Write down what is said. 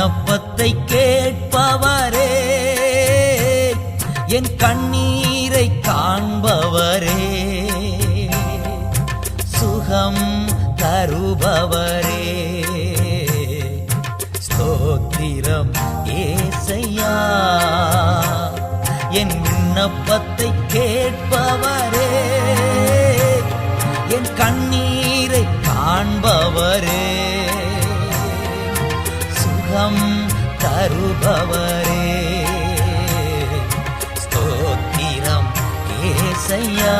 விண்ணப்பத்தை கேட்பவரே, என் கண்ணீரை காண்பவரே, சுகம் தருபவரே, ஸ்தோத்திரம் ஏசையா. என் விண்ணப்பத்தை கேட்பவரே, என் கண்ணீரை காண்பவரே, சுகம் தருபவரே, ஸ்தோத்திரம் ஏசையா.